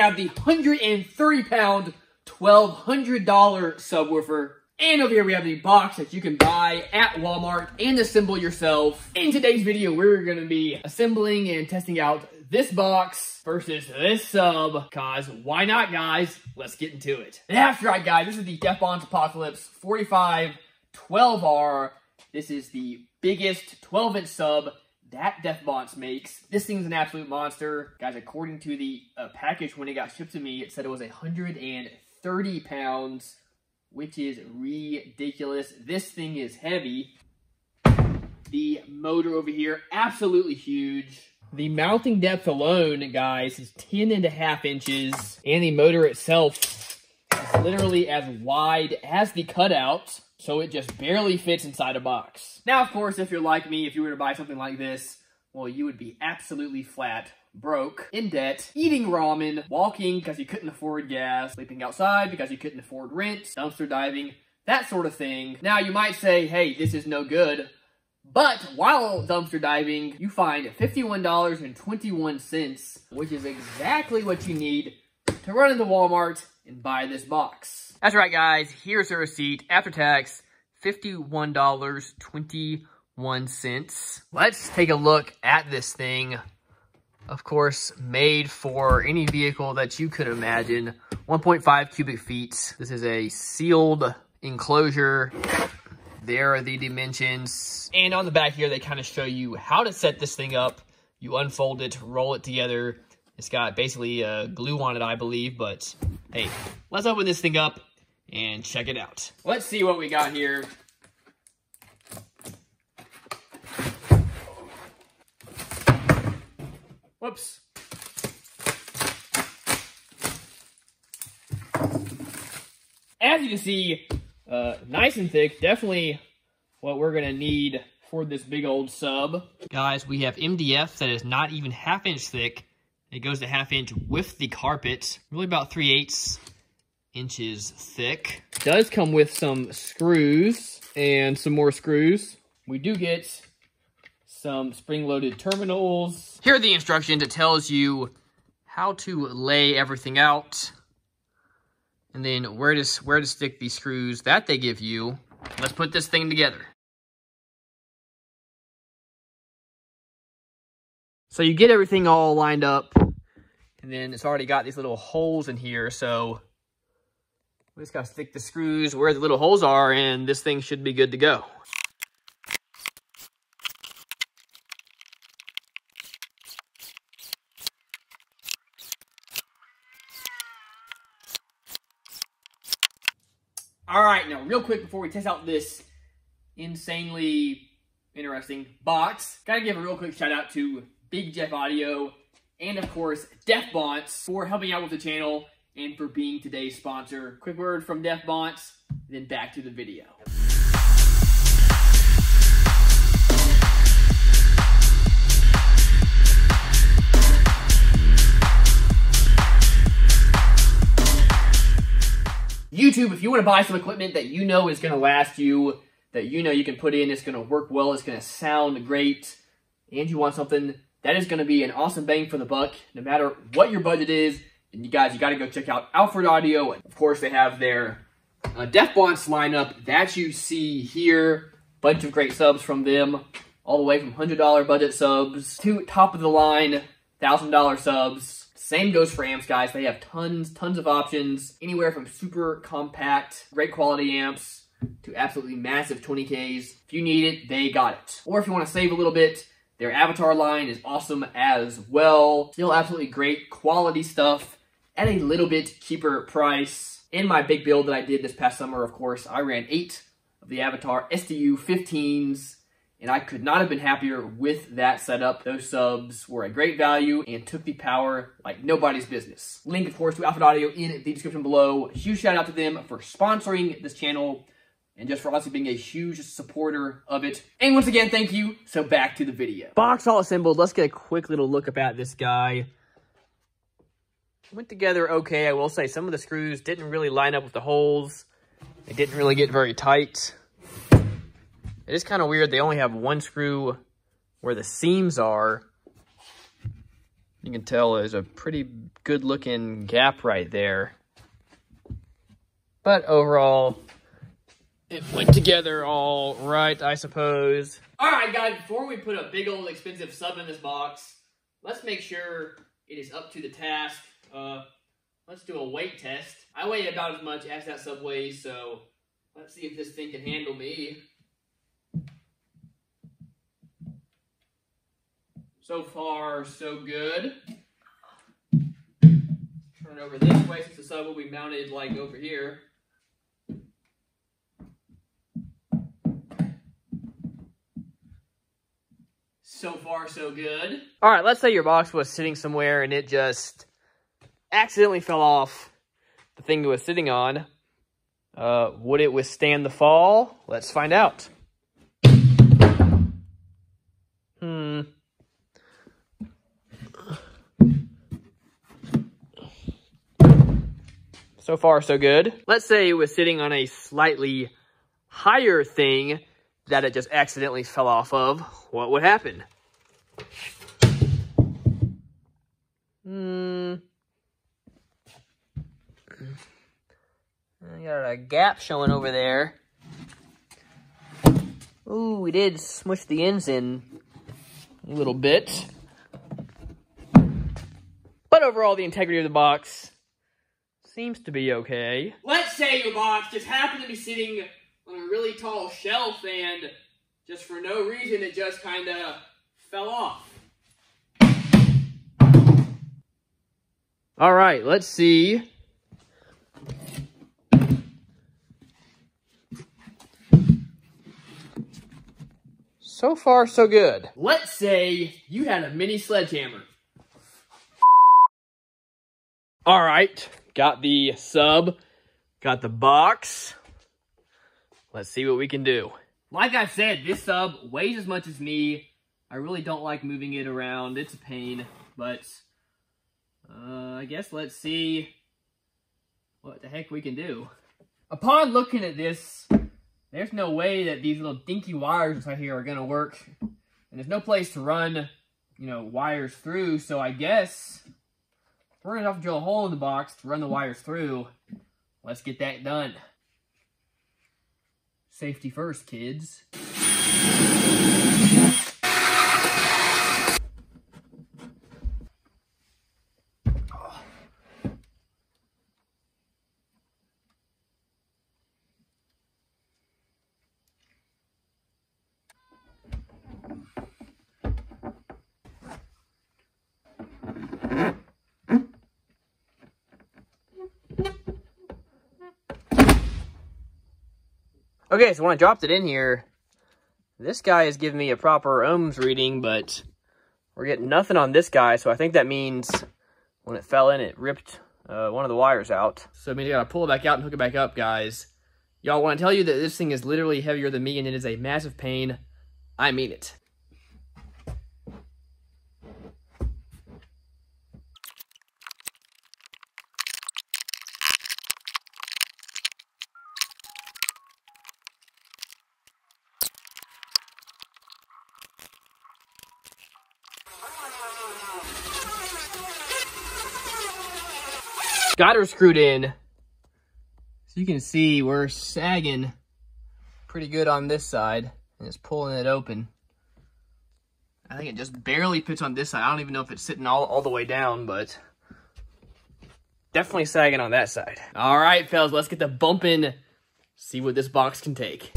have the 130-pound, $1,200 subwoofer. And over here we have the box that you can buy at Walmart and assemble yourself. In today's video, we're going to be assembling and testing out this box versus this sub, cause why not, guys? Let's get into it. That's right, guys. This is the Defbon's Apocalypse 45 12R. This is the biggest 12-inch sub that Defbon's makes. This thing's an absolute monster. Guys, according to the package when it got shipped to me, it said it was 130 pounds, which is ridiculous. this thing is heavy. The motor over here, absolutely huge. The mounting depth alone, guys, is 10.5 inches. And the motor itself is literally as wide as the cutout. So it just barely fits inside a box. Now, of course, if you're like me, if you were to buy something like this, well, you would be absolutely flat broke, in debt, eating ramen, walking because you couldn't afford gas, sleeping outside because you couldn't afford rent, dumpster diving, that sort of thing. Now, you might say, hey, this is no good. But while dumpster diving, you find $51.21, which is exactly what you need to run into Walmart and buy this box. That's right, guys. Here's the receipt. After tax, $51.21. Let's take a look at this thing. Of course, made for any vehicle that you could imagine. 1.5 cubic feet. This is a sealed enclosure. There are the dimensions. And on the back here, they kind of show you how to set this thing up. You unfold it, roll it together. It's got basically glue on it, I believe. But hey, let's open this thing up and check it out. Let's see what we got here. Whoops. As you can see, nice and thick. Definitely what we're going to need for this big old sub. Guys, we have MDF that is not even 1/2 inch thick. It goes to 1/2 inch with the carpet. Really about 3/8 inches thick. Does come with some screws and some more screws. We do get some spring-loaded terminals. Here are the instructions. It tells you how to lay everything out, and then where to stick the screws that they give you. Let's put this thing together. So you get everything all lined up, and then it's already got these little holes in here, so we just gotta stick the screws where the little holes are, and this thing should be good to go. All right, now real quick before we test out this insanely interesting box, gotta give a real quick shout out to Big Jeff Audio and of course Defbon's for helping out with the channel and for being today's sponsor. Quick word from Defbon's, then back to the video. YouTube, if you want to buy some equipment that you know is going to last you, that you know you can put in, it's going to work well, it's going to sound great, and you want something that is going to be an awesome bang for the buck, no matter what your budget is, and you guys, you got to go check out Alfred Audio. Of course, they have their Defbon's lineup that you see here. Bunch of great subs from them, all the way from $100 budget subs to top-of-the-line $1,000 subs. Same goes for amps, guys. They have tons of options, anywhere from super compact, great quality amps to absolutely massive 20Ks. If you need it, they got it. Or if you want to save a little bit, their Avatar line is awesome as well. Still absolutely great quality stuff at a little bit cheaper price. In my big build that I did this past summer, of course, I ran 8 of the Avatar STU 15s. And I could not have been happier with that setup. Those subs were a great value and took the power like nobody's business. Link, of course, to Alfred Audio in the description below. Huge shout out to them for sponsoring this channel and just for also being a huge supporter of it. And once again, thank you. So back to the video. Box all assembled. Let's get a quick little look at this guy. Went together okay, I will say. Some of the screws didn't really line up with the holes. They didn't really get very tight. It is kind of weird. They only have one screw where the seams are. You can tell there's a pretty good looking gap right there. But overall, it went together all right, I suppose. All right, guys, before we put a big old expensive sub in this box, let's make sure it is up to the task. Let's do a weight test. I weigh about as much as that sub weighs, so let's see if this thing can handle me. So far, so good. Turn it over this way since the sub will be mounted like over here. So far, so good. All right, let's say your box was sitting somewhere and it just accidentally fell off the thing it was sitting on. Would it withstand the fall? Let's find out. So far, so good. Let's say it was sitting on a slightly higher thing that it just accidentally fell off of. What would happen? I got a gap showing over there. Ooh, we did smush the ends in a little bit. But overall, the integrity of the box seems to be okay. Let's say your box just happened to be sitting on a really tall shelf and just for no reason it just kind of fell off. All right, let's see. So far, so good. Let's say you had a mini sledgehammer. All right, got the sub, got the box. Let's see what we can do. Like I said, this sub weighs as much as me. I really don't like moving it around. It's a pain, but I guess let's see what the heck we can do. Upon looking at this, there's no way that these little dinky wires right here are gonna work. And there's no place to run, you know, wires through, so I guess we're gonna have to drill a hole in the box to run the wires through. Let's get that done. Safety first, kids. Okay, so when I dropped it in here, this guy is giving me a proper ohms reading, but we're getting nothing on this guy, so I think that means when it fell in, it ripped one of the wires out. So I mean, I gotta pull it back out and hook it back up, guys. Y'all, when I tell you that this thing is literally heavier than me and it is a massive pain, I mean it. Got her screwed in. So you can see we're sagging pretty good on this side and it's pulling it open. I think it just barely fits on this side. I don't even know if it's sitting all the way down, but definitely sagging on that side. All right, fellas, let's get the bumping. See what this box can take.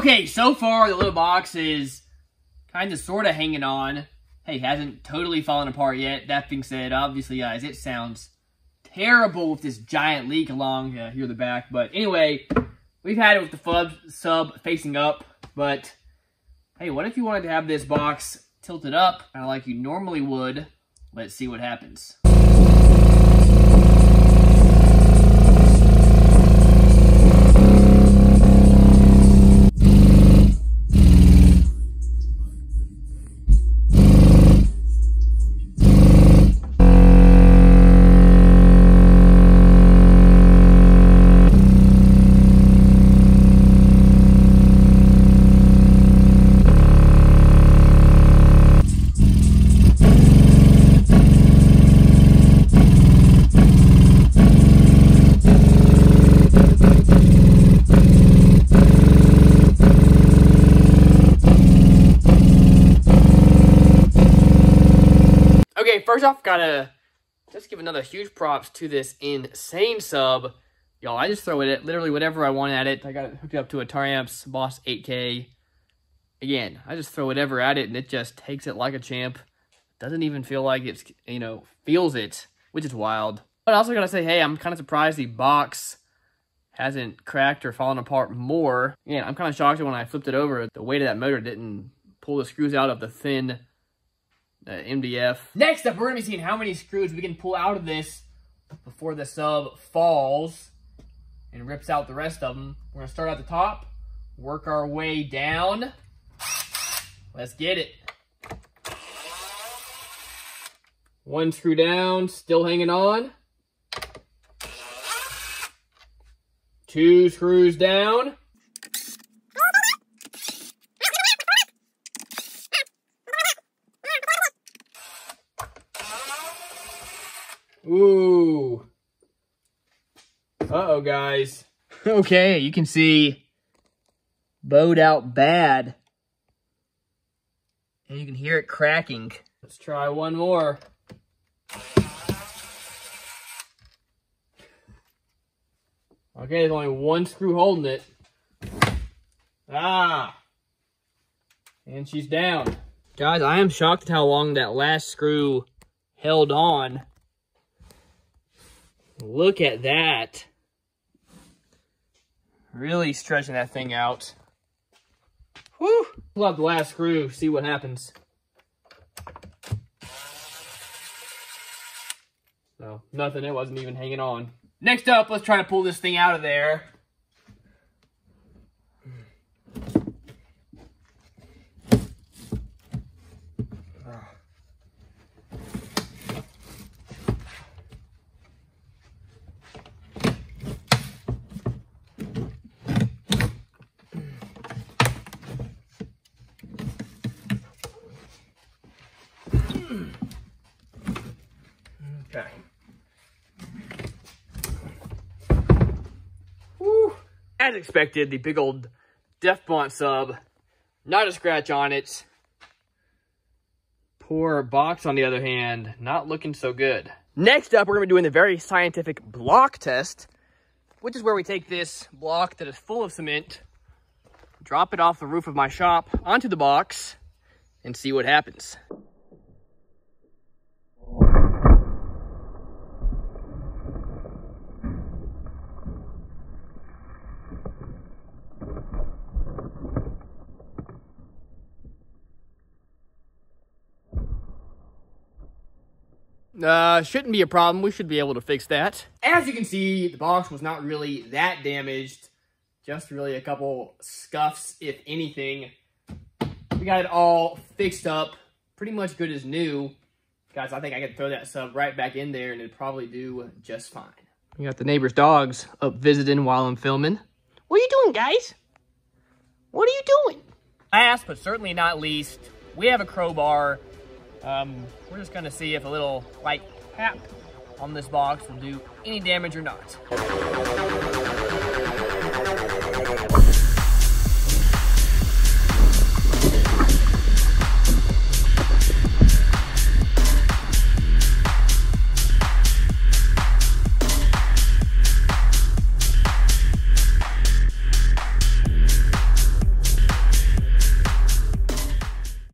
Okay, so far the little box is kind of sort of hanging on. Hey, hasn't totally fallen apart yet. That being said, obviously, guys, it sounds terrible with this giant leak along here in the back. But anyway, we've had it with the sub facing up. But hey, what if you wanted to have this box tilted up kind of like you normally would? Let's see what happens. Okay, first off, gotta just give another huge props to this insane sub. Y'all, I just throw it at literally whatever I want at it. I got it hooked up to a Taramps Boss 8K. Again, I just throw whatever at it, and it just takes it like a champ. Doesn't even feel like it's, you know, feels it, which is wild. But I also gotta say, hey, I'm kind of surprised the box hasn't cracked or fallen apart more. Yeah, I'm kind of shocked that when I flipped it over, the weight of that motor didn't pull the screws out of the thin MDF. Next up, we're going to be seeing how many screws we can pull out of this before the sub falls and rips out the rest of them. We're going to start at the top, work our way down. Let's get it. One screw down, still hanging on. Two screws down. Ooh. Uh-oh, guys. Okay, you can see bowed out bad. And you can hear it cracking. Let's try one more. Okay, there's only one screw holding it. Ah. And she's down. Guys, I am shocked at how long that last screw held on. Look at that. Really stretching that thing out. Whew. Pull out the last screw, see what happens. No, nothing. It wasn't even hanging on. Next up, let's try to pull this thing out of there. Okay. Woo. As expected, the big old Defbont sub, not a scratch on it. Poor box, on the other hand, not looking so good. Next up, we're going to be doing the very scientific block test, which is where we take this block that is full of cement, drop it off the roof of my shop onto the box, and see what happens. Shouldn't be a problem. We should be able to fix that. As you can see, the box was not really that damaged. Just really a couple scuffs, if anything. We got it all fixed up. Pretty much good as new. Guys, I think I could throw that sub right back in there and it'd probably do just fine. We got the neighbor's dogs up visiting while I'm filming. What are you doing, guys? What are you doing? Last, but certainly not least, we have a crowbar. We're just gonna see if a little light tap on this box will do any damage or not.